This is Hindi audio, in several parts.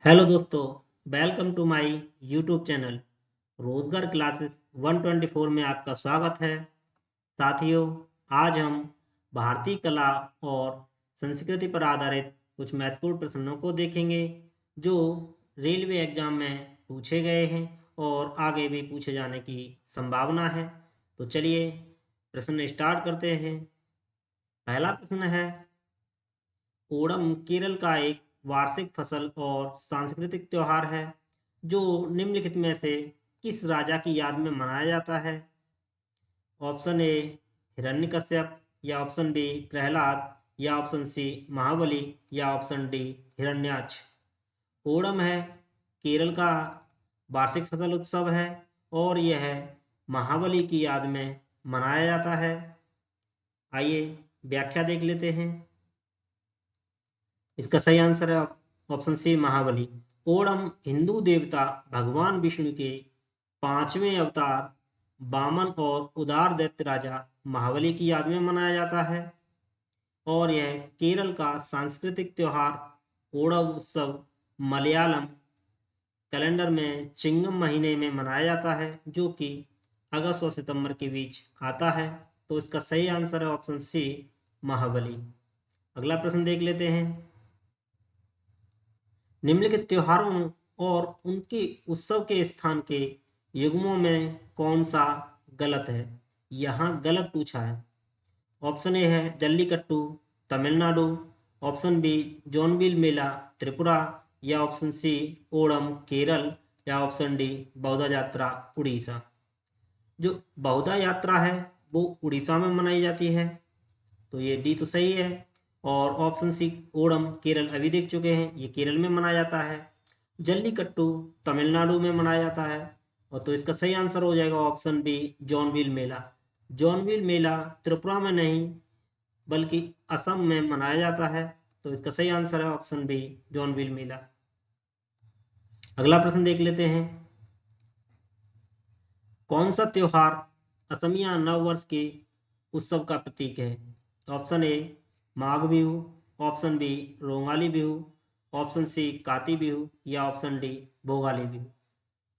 हेलो दोस्तों, welcome to my YouTube channel Rojgar classes 124 में आपका स्वागत है। साथियों, आज हम भारतीय कला और संस्कृति पर आधारित कुछ महत्वपूर्ण प्रश्नों को देखेंगे जो रेलवे एग्जाम में पूछे गए हैं और आगे भी पूछे जाने की संभावना है। तो चलिए प्रश्न स्टार्ट करते हैं। पहला प्रश्न है, ओणम केरल का एक वार्षिक फसल और सांस्कृतिक त्योहार है जो निम्नलिखित में से किस राजा की याद में मनाया जाता है? ऑप्शन ए हिरण्यकश्यप, या ऑप्शन बी प्रहलाद, या ऑप्शन सी महाबली, या ऑप्शन डी हिरण्याक्ष। ओणम है केरल का वार्षिक फसल उत्सव है और यह महाबली की याद में मनाया जाता है। आइए व्याख्या देख लेते हैं। इसका सही आंसर है ऑप्शन सी महाबली। ओणम हिंदू देवता भगवान विष्णु के पांचवें अवतार वामन और उदार दैत्य राजा महाबली की याद में मनाया जाता है और यह केरल का सांस्कृतिक त्योहार ओणम उत्सव मलयालम कैलेंडर में चिंगम महीने में मनाया जाता है जो कि अगस्त और सितंबर के बीच आता है। तो इसका सही आंसर है ऑप्शन सी महाबली। अगला प्रश्न देख लेते हैं। निम्नलिखित त्योहारों और उनके उत्सव के स्थान के युग्मों में कौन सा गलत है? यहाँ गलत पूछा है। ऑप्शन ए है जल्लीकट्टू तमिलनाडु, ऑप्शन बी जोनबिल मेला त्रिपुरा, या ऑप्शन सी ओणम केरल, या ऑप्शन डी बौद्ध यात्रा उड़ीसा। जो बौद्ध यात्रा है वो उड़ीसा में मनाई जाती है, तो ये डी तो सही है। और ऑप्शन सी ओणम केरल अभी देख चुके हैं, ये केरल में मनाया जाता है। जल्लीकट्टू तमिलनाडु में मनाया जाता है, और तो इसका सही आंसर हो जाएगा ऑप्शन बी जॉनबिल मेला। जॉनबिल मेला त्रिपुरा में नहीं बल्कि असम में मनाया जाता है, तो इसका सही आंसर है ऑप्शन बी जॉनबिल मेला। अगला प्रश्न देख लेते हैं। कौन सा त्योहार असमिया नव वर्ष के उत्सव का प्रतीक है? Option A Magh Bihu, option B Rongali Bihu, option C Kati Bihu, या ऑप्शन डी भोगाली बिहू।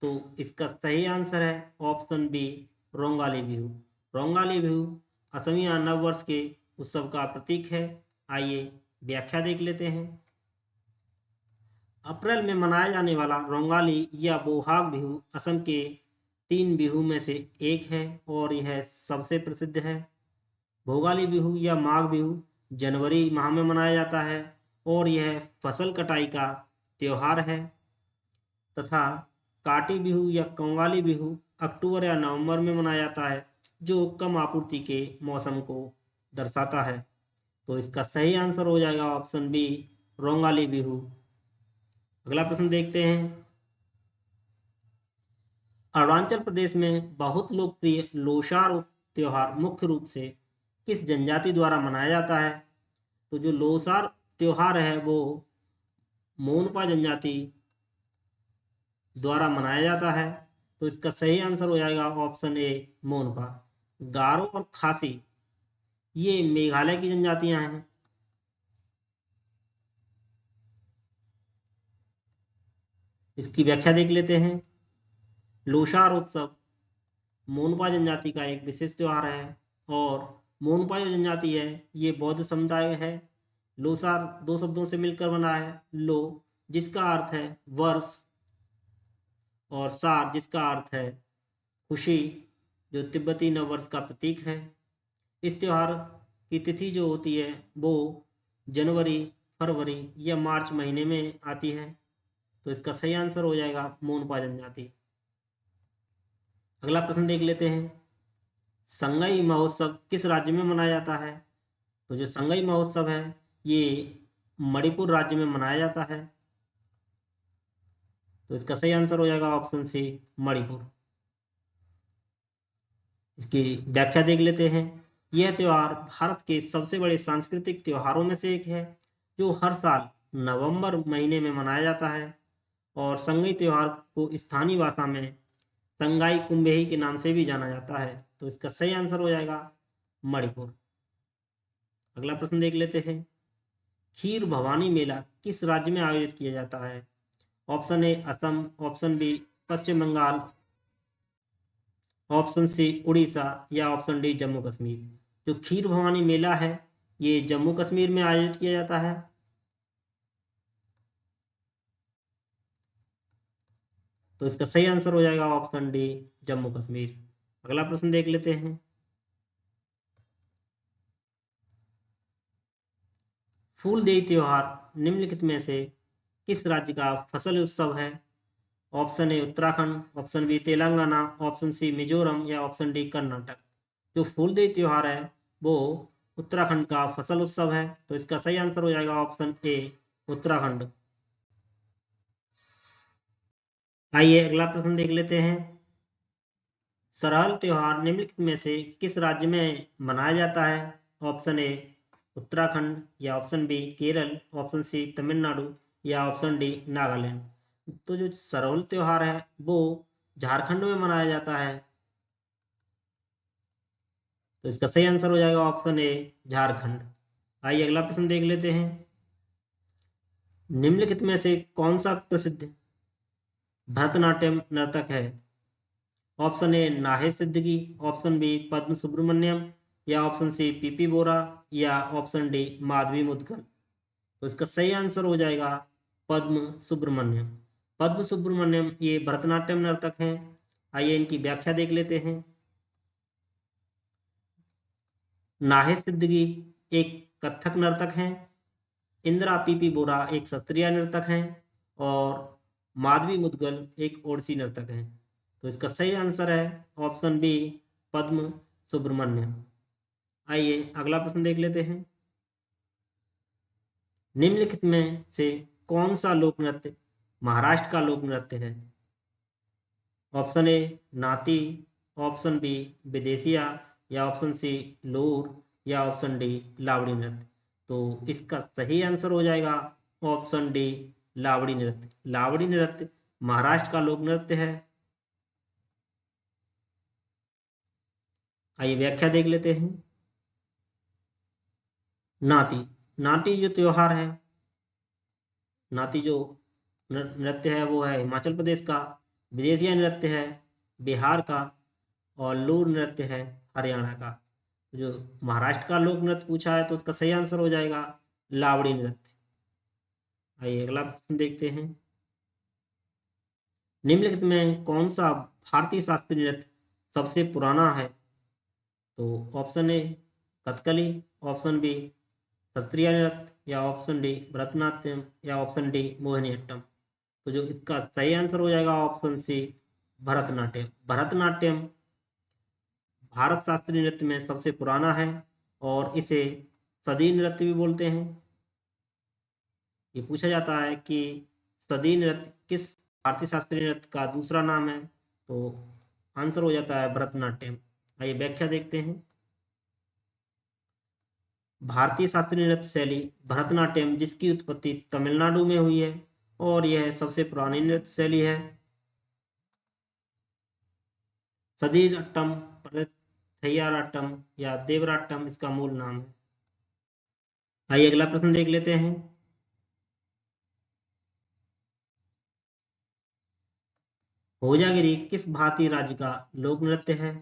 तो इसका सही आंसर है ऑप्शन बी रोंगाली बिहू। रोंगाली बिहू असमिया नव वर्ष के उत्सव का प्रतीक है। आइए व्याख्या देख लेते हैं। अप्रैल में मनाया जाने वाला रोंगाली या बोहाग बिहू असम के 3 बिहू में से एक है और यह सबसे प्रसिद्ध है। भोगाली बिहू या माघ बिहू जनवरी माह में मनाया जाता है और यह फसल कटाई का त्योहार है, तथा काटी बिहू या कंगाली बिहू अक्टूबर या नवंबर में मनाया जाता है जो कम आपूर्ति के मौसम को दर्शाता है। तो इसका सही आंसर हो जाएगा ऑप्शन बी रोंगाली बिहू। अगला प्रश्न देखते हैं। अरुणाचल प्रदेश में बहुत लोकप्रिय लोसार त्योहार मुख्य रूप से किस जनजाति द्वारा मनाया जाता है? तो जो लोसार त्योहार है वो मोनपा जनजाति द्वारा मनाया जाता है, तो इसका सही आंसर हो जाएगा ऑप्शन ए मोनपा। गारो और खासी ये मेघालय की जनजातियां हैं। इसकी व्याख्या देख लेते हैं। लोसार उत्सव मोनपा जनजाति का एक विशेष त्योहार है और मोनपा जो जनजाति है ये बौद्ध समुदाय है। लोसार 2 शब्दों से मिलकर बना है। लो जिसका अर्थ है वर्ष और सार जिसका अर्थ है खुशी, जो तिब्बती नववर्ष का प्रतीक है। इस त्योहार की तिथि जो होती है वो जनवरी, फरवरी या मार्च महीने में आती है, तो इसका सही आंसर हो जाएगा मोनपा जनजाति। अगला प्रश्न देख लेते हैं। संगई महोत्सव किस राज्य में मनाया जाता है? तो जो संगई महोत्सव है ये मणिपुर राज्य में मनाया जाता है, तो इसका सही आंसर हो जाएगा ऑप्शन सी मणिपुर। इसकी व्याख्या देख लेते हैं। यह त्योहार भारत के सबसे बड़े सांस्कृतिक त्योहारों में से एक है जो हर साल नवंबर महीने में मनाया जाता है और संगई त्योहार को स्थानीय भाषा में संगाई कुंभेही के नाम से भी जाना जाता है, तो इसका सही आंसर हो जाएगा मणिपुर। अगला प्रश्न देख लेते हैं। खीर भवानी मेला किस राज्य में आयोजित किया जाता है? Option A Assam, option B Paschim Bangal, option C Orissa या ऑप्शन डी जम्मू कश्मीर। जो खीर भवानी मेला है ये जम्मू कश्मीर में आयोजित किया जाता है। तो इसका सही आंसर हो जाएगा ऑप्शन डी जम्मू कश्मीर। अगला प्रश्न देख लेते हैं। फूलदेई त्योहार निम्नलिखित में से किस राज्य का फसल उत्सव है? Option A Uttarakhand, option B Telangana, option C Mizoram या ऑप्शन डी कर्नाटक। जो फूलदेई त्योहार है वो उत्तराखंड का फसल उत्सव है। तो इसका सही आंसर हो जाएगा ऑप्शन ए उत्तराखंड। आइए अगला प्रश्न देख लेते हैं। सरहल त्योहार निम्नलिखित में से किस राज्य में मनाया जाता है? ऑप्शन ए उत्तराखंड या option B Kerala, option C Tamil Nadu या ऑप्शन डी नागालैंड। तो जो सरहुल त्योहार है वो झारखंड में मनाया जाता है। तो इसका सही आंसर हो जाएगा ऑप्शन ए झारखंड। आइए अगला प्रश्न देख लेते हैं। निम्नलिखित में से कौन सा प्रसिद्ध भरतनाट्यम नर्तक है? ऑप्शन ए नाहे सिद्दीकी, ऑप्शन बी पद्म सुब्रमण्यम या ऑप्शन सी पीपी बोरा या ऑप्शन डी माधवी मुद्गल। तो इसका सही आंसर हो जाएगा पद्म सुब्रमण्यम। पद्म सुब्रमण्यम ये भरतनाट्यम नर्तक हैं। आइए इनकी व्याख्या देख लेते हैं। नाहे सिद्दीकी एक कथक नर्तक हैं, इंदिरा पीपी बोरा एक सत्रिया नर्तक हैं और माधवी मुद्गल एक ओडिसी नर्तक हैं। तो इसका सही आंसर है ऑप्शन बी पद्म सुब्रमण्यम। आइए अगला प्रश्न देख लेते हैं। निम्नलिखित में से कौन सा लोक नृत्य महाराष्ट्र का लोक नृत्य है? ऑप्शन ए नाती, ऑप्शन बी विदेशिया या ऑप्शन सी लोर या ऑप्शन डी लावड़ी नृत्य। तो इसका सही आंसर हो जाएगा ऑप्शन डी लावड़ी नृत्य। लावड़ी नृत्य महाराष्ट्र का लोक नृत्य है। आइए व्याख्या देख लेते हैं। नाती, नाटी जो त्योहार है, नाती जो नृत्य है वो है हिमाचल प्रदेश का, विदेशिया नृत्य है बिहार का और लोर नृत्य है हरियाणा का। जो महाराष्ट्र का लोक नृत्य पूछा है तो उसका सही आंसर हो जाएगा लावड़ी नृत्य। आइए अगला प्रश्न देखते हैं। निम्नलिखित में कौन सा भारतीय शास्त्रीय नृत्य सबसे पुराना है? तो option A Kathakali, option B शास्त्रीय नृत्य या ऑप्शन डी भरतनाट्यम या ऑप्शन डी मोहिनीअट्टम। तो जो इसका सही आंसर हो जाएगा ऑप्शन सी भरतनाट्यम। भरतनाट्यम भारत शास्त्रीय नृत्य में सबसे पुराना है और इसे सदी नृत्य भी बोलते हैं। ये पूछा जाता है कि सदी नृत्य किस भारतीय शास्त्रीय नृत्य का दूसरा नाम है? तो आंसर हो जाता है भरतनाट्यम। आइए व्याख्या देखते हैं। भारतीय शास्त्रीय नृत्य शैली भरतनाट्यम जिसकी उत्पत्ति तमिलनाडु में हुई है और यह सबसे पुरानी नृत्य शैली है। सदीरट्टम, थैयाराट्टम या देवराट्टम इसका मूल नाम है। आइए अगला प्रश्न देख लेते हैं। होजागिरी किस भारतीय राज्य का लोक नृत्य है?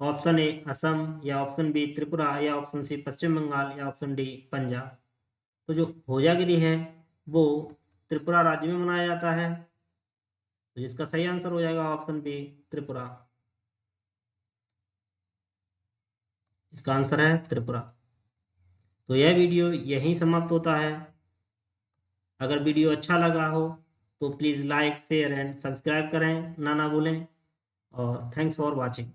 ऑप्शन ए असम या ऑप्शन बी त्रिपुरा या ऑप्शन सी पश्चिम बंगाल या ऑप्शन डी पंजाब। तो जो होजागिरी है वो त्रिपुरा राज्य में मनाया जाता है। तो जिसका सही आंसर हो जाएगा ऑप्शन बी त्रिपुरा। इसका आंसर है त्रिपुरा। तो यह वीडियो यहीं समाप्त होता है। अगर वीडियो अच्छा लगा हो तो please like share and subscribe करें ना भूलें। और थैंक्स फॉर वॉचिंग।